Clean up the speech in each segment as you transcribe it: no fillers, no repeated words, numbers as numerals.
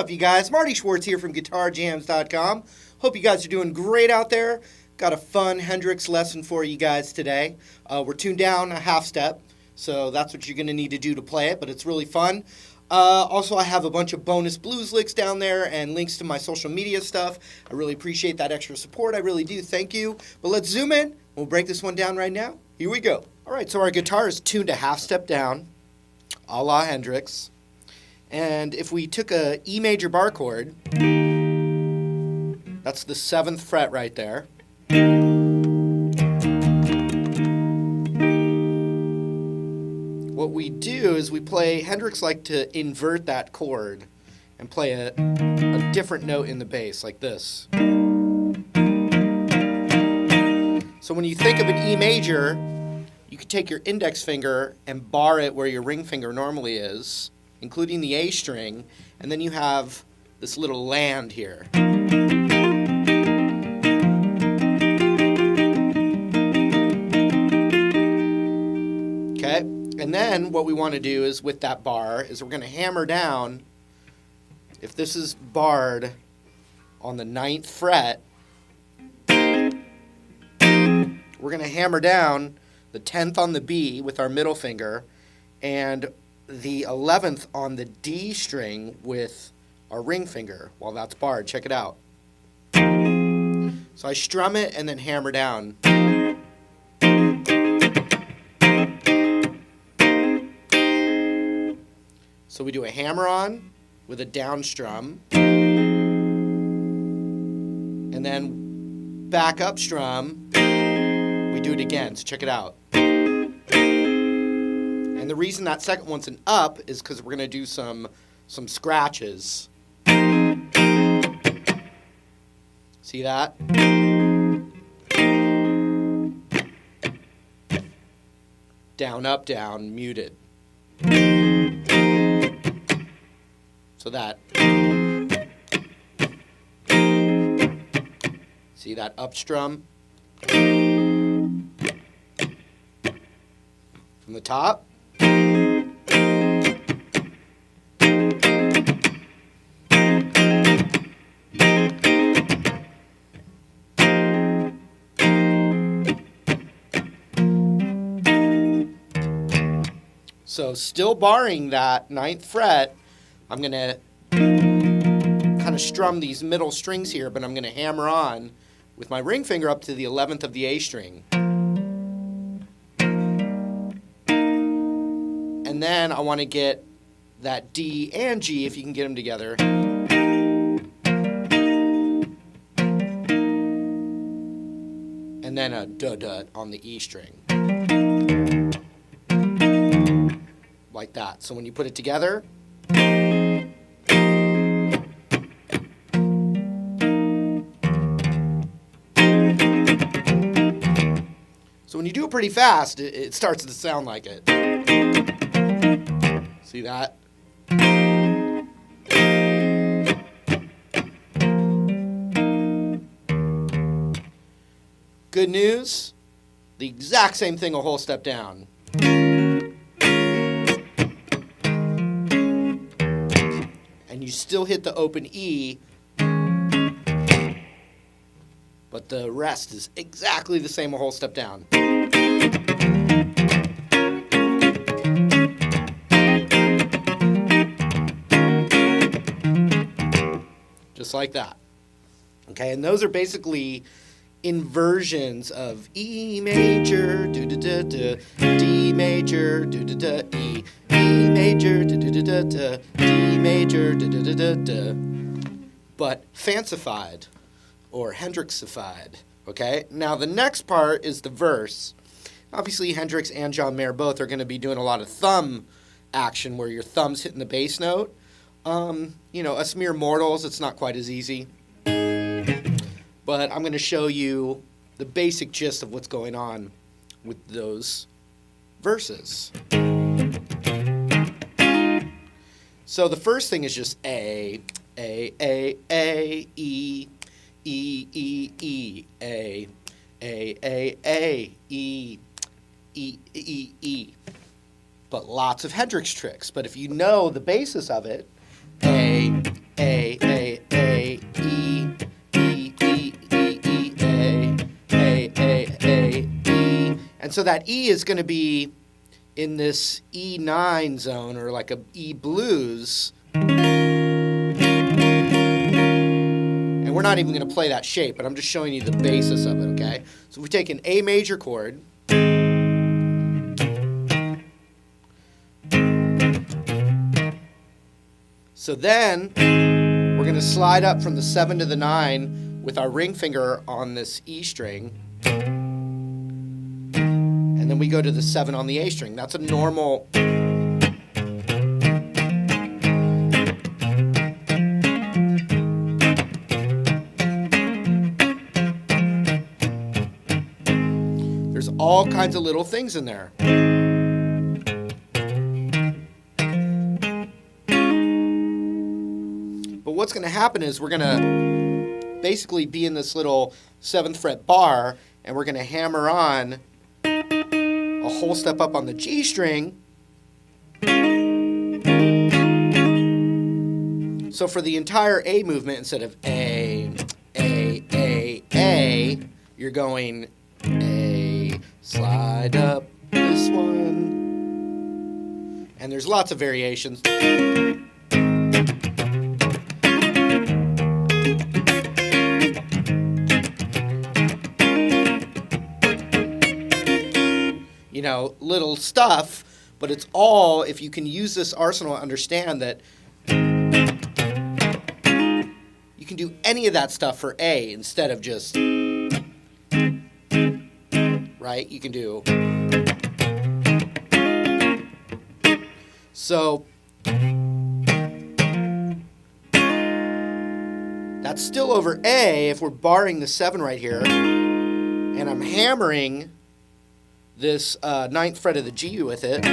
up, you guys? Marty Schwartz here from GuitarJams.com. Hope you guys are doing great out there. Got a fun Hendrix lesson for you guys today. We're tuned down a half step, so that's what you're going to need to do to play it, but it's really fun. Also, I have a bunch of bonus blues licks down there and links to my social media stuff. I really appreciate that extra support. I really do. Thank you. But let's zoom in. We'll break this one down right now. Here we go. All right, so our guitar is tuned a half step down, a la Hendrix. And if we took a E major bar chord, that's the 7th fret right there. What we do is we play, Hendrix liked to invert that chord and play a different note in the bass, like this. So when you think of an E major, you could take your index finger and bar it where your ring finger normally is, including the A string, and then you have this little land here. Okay, and then what we want to do is with that bar is we're going to hammer down. If this is barred on the 9th fret, we're going to hammer down the 10th on the B with our middle finger and the 11th on the D string with our ring finger while that's barred. Check it out. So I strum it and then hammer down. So we do a hammer on with a down strum and then back up strum. We do it again. So check it out. And the reason that second one's an up is because we're going to do some scratches. See that? Down, up, down, muted. So that. See that up strum? From the top. So still barring that 9th fret, I'm going to kind of strum these middle strings here, but I'm going to hammer on with my ring finger up to the 11th of the A string. And then I want to get that D and G, if you can get them together. And then a da-da on the E string. Like that. So when you put it together, so when you do it pretty fast, it starts to sound like it. See that? Good news, the exact same thing a whole step down. And you still hit the open E, but the rest is exactly the same a whole step down. Just like that. Okay, and those are basically inversions of E major, do-da-da-da, D major, do-da-da, E, E major, do-da-da-da, D major, do-da-da-da, but fancified or Hendrixified. Okay, now the next part is the verse. Obviously, Hendrix and John Mayer both are going to be doing a lot of thumb action where your thumb's hitting the bass note. You know, us mere mortals, it's not quite as easy. But I'm going to show you the basic gist of what's going on with those verses. So the first thing is just A, E, E, E, E, A, E, E. But lots of Hendrix tricks. But if you know the basis of it, A, A, E, E, E, E, E, A, E. And so that E is going to be in this E9 zone, or like a E blues. And we're not even going to play that shape, but I'm just showing you the basis of it, okay? So we take an A major chord. So then we're going to slide up from the 7 to the 9 with our ring finger on this E string. And then we go to the 7 on the A string. That's a normal. There's all kinds of little things in there. But what's going to happen is we're going to basically be in this little 7th fret bar, and we're going to hammer on a whole step up on the G string. So for the entire A movement, instead of A, you're going A, slide up this one. And there's lots of variations. You know, little stuff, but it's all, if you can use this arsenal, understand that you can do any of that stuff for A instead of just, right? You can do. So that's still over A if we're barring the 7 right here, and I'm hammering this 9th fret of the G with it.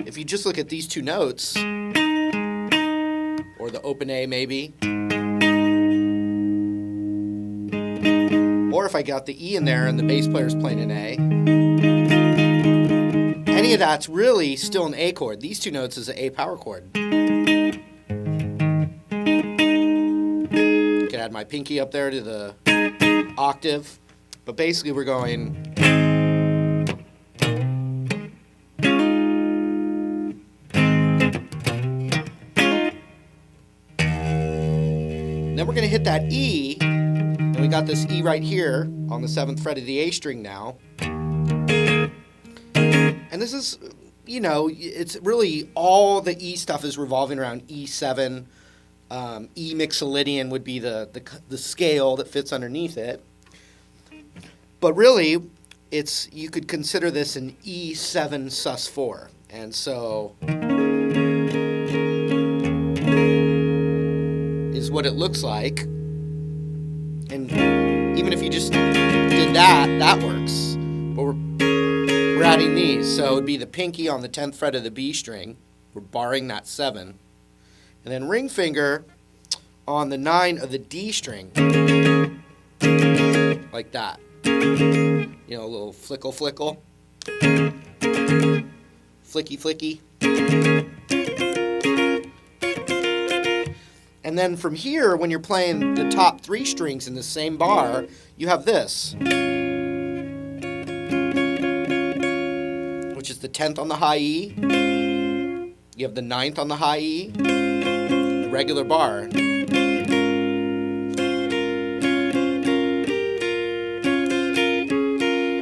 If you just look at these two notes, or the open A maybe, or if I got the E in there and the bass player's playing an A, any of that's really still an A chord. These two notes is an A power chord. I can add my pinky up there to the octave, but basically we're going. Then we're going to hit that E, and we got this E right here on the 7th fret of the A string now. And this is, you know, it's really all the E stuff is revolving around E7. E mixolydian would be the scale that fits underneath it. But really, it's, you could consider this an E7 sus4. And so is what it looks like. And even if you just did that, that works. But we're adding these. So it would be the pinky on the 10th fret of the B string. We're barring that 7. And then ring finger on the 9 of the D string. Like that. You know, a little flickle flickle. Flicky flicky. And then from here, when you're playing the top 3 strings in the same bar, you have this, which is the 10th on the high E. You have the 9th on the high E, the regular bar.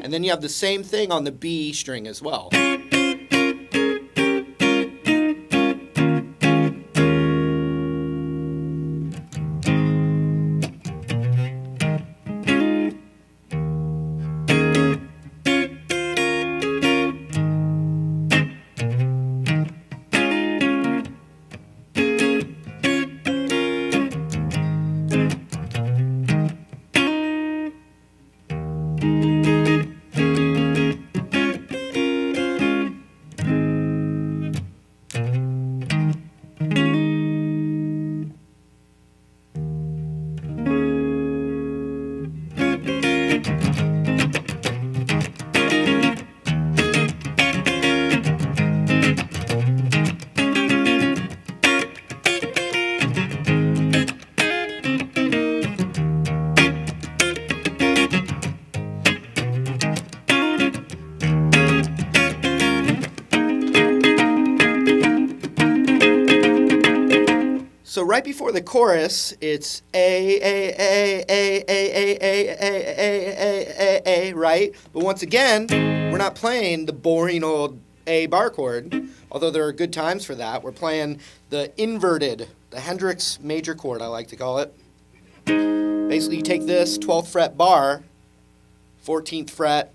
And then you have the same thing on the B string as well. right before the chorus, it's A, right? But once again, we're not playing the boring old A bar chord, although there are good times for that. We're playing the inverted, the Hendrix major chord, I like to call it. Basically, you take this 12th fret bar, 14th fret,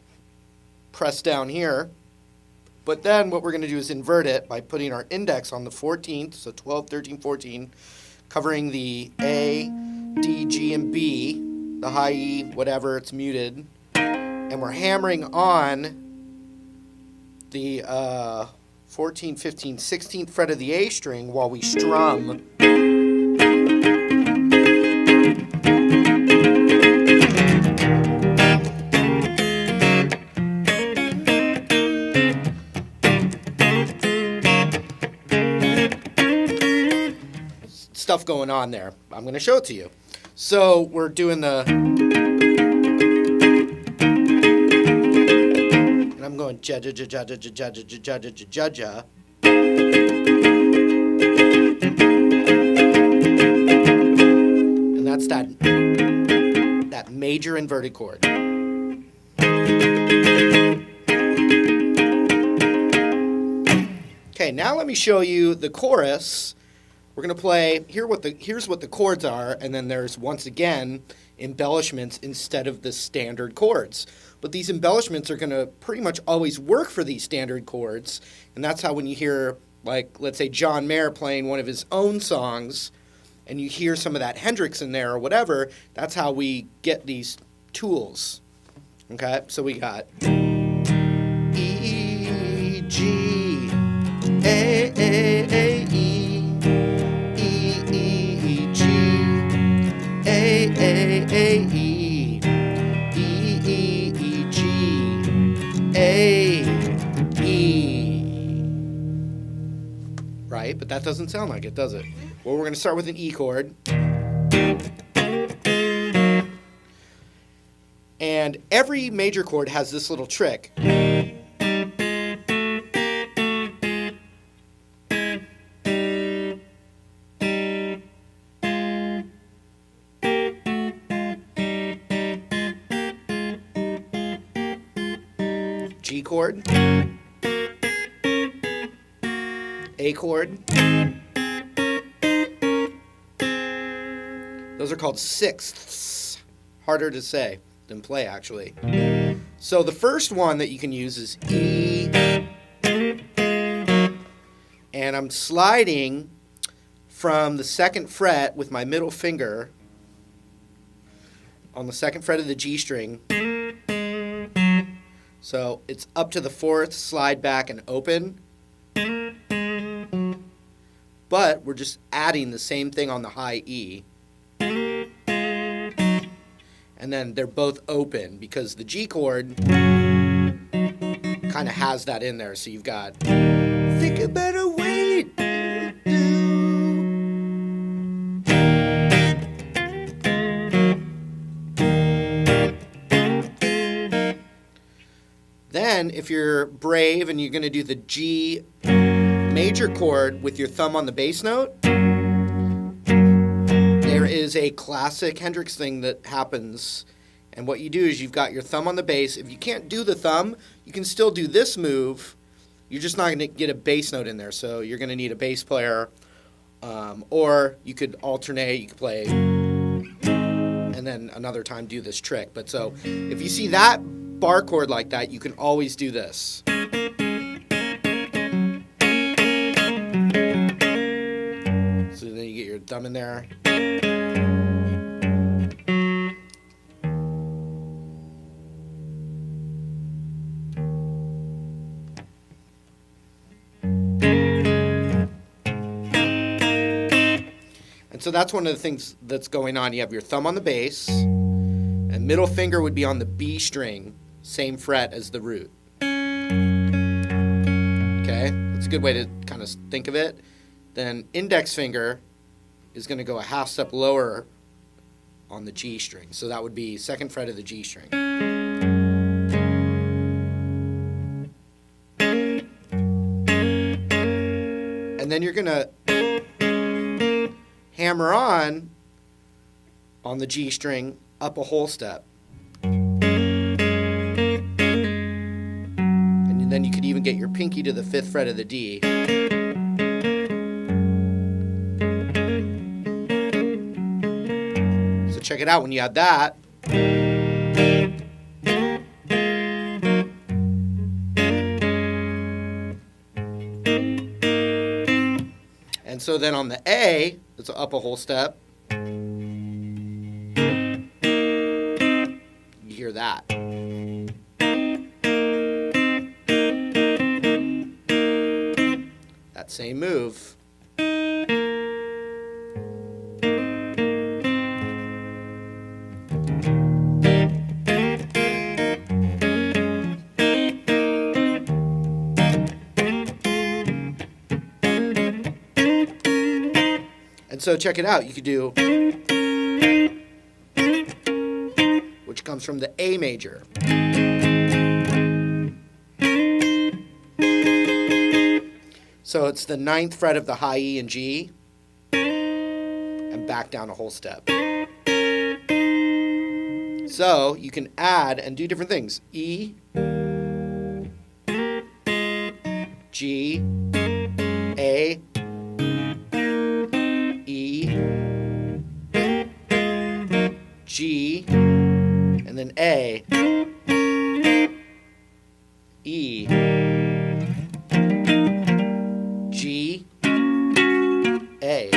press down here. But then what we're going to do is invert it by putting our index on the 14th, so 12, 13, 14, covering the A, D, G, and B, the high E, whatever, it's muted. And we're hammering on the 14th, 15th, 16th fret of the A string while we strum. Stuff going on there. I'm going to show it to you. So we're doing the, and I'm going ja ja ja ja ja ja ja ja ja ja ja. And that's that major inverted chord. Okay, now let me show you the chorus. We're going to play, here's what the chords are, and then there's, once again, embellishments instead of the standard chords. But these embellishments are going to pretty much always work for these standard chords, and that's how when you hear, like, let's say John Mayer playing one of his own songs, and you hear some of that Hendrix in there or whatever, that's how we get these tools. Okay, so we got E, G, A, E. A, E, E, E, G, A, E. Right? But that doesn't sound like it, does it? Well, we're going to start with an E chord. And every major chord has this little trick. G chord, A chord. Those are called sixths. Harder to say than play, actually. So the first one that you can use is E. And I'm sliding from the 2nd fret with my middle finger on the 2nd fret of the G string. So it's up to the 4th, slide back and open. But we're just adding the same thing on the high E. And then they're both open because the G chord kind of has that in there. So you've got, think a better way to do. Then, if you're brave and you're going to do the G major chord with your thumb on the bass note, there is a classic Hendrix thing that happens. And what you do is you've got your thumb on the bass. If you can't do the thumb, you can still do this move. You're just not going to get a bass note in there. So you're going to need a bass player. Or you could alternate. You could play and then another time do this trick. But so if you see that bar chord like that, you can always do this. So then you get your thumb in there. And so that's one of the things that's going on. You have your thumb on the bass, and middle finger would be on the B string, same fret as the root. Okay, that's a good way to kind of think of it. Then index finger is going to go a half step lower on the G string. So that would be 2nd fret of the G string. And then you're going to hammer on the G string up a whole step. And then you could even get your pinky to the 5th fret of the D. So check it out when you add that. And so then on the A, it's up a whole step. You hear that. That same move. And so check it out. You could do, which comes from the A major. So it's the 9th fret of the high E and G, and back down a whole step. So you can add and do different things. E, G, A, E, G, and then A, E, G, A.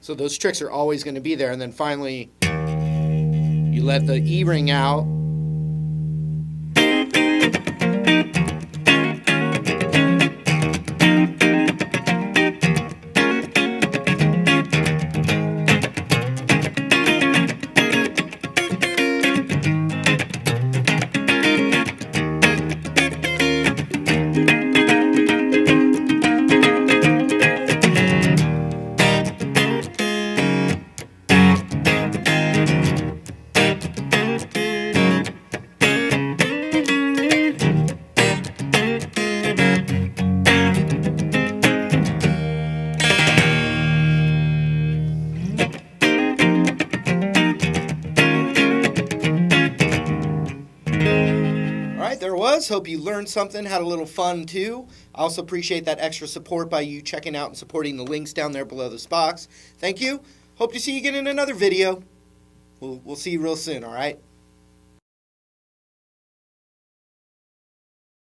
So those tricks are always going to be there, and then finally you let the E ring out. There it was. Hope you learned something, had a little fun too. I also appreciate that extra support by you checking out and supporting the links down there below this box. Thank you. Hope to see you again in another video. We'll see you real soon, all right?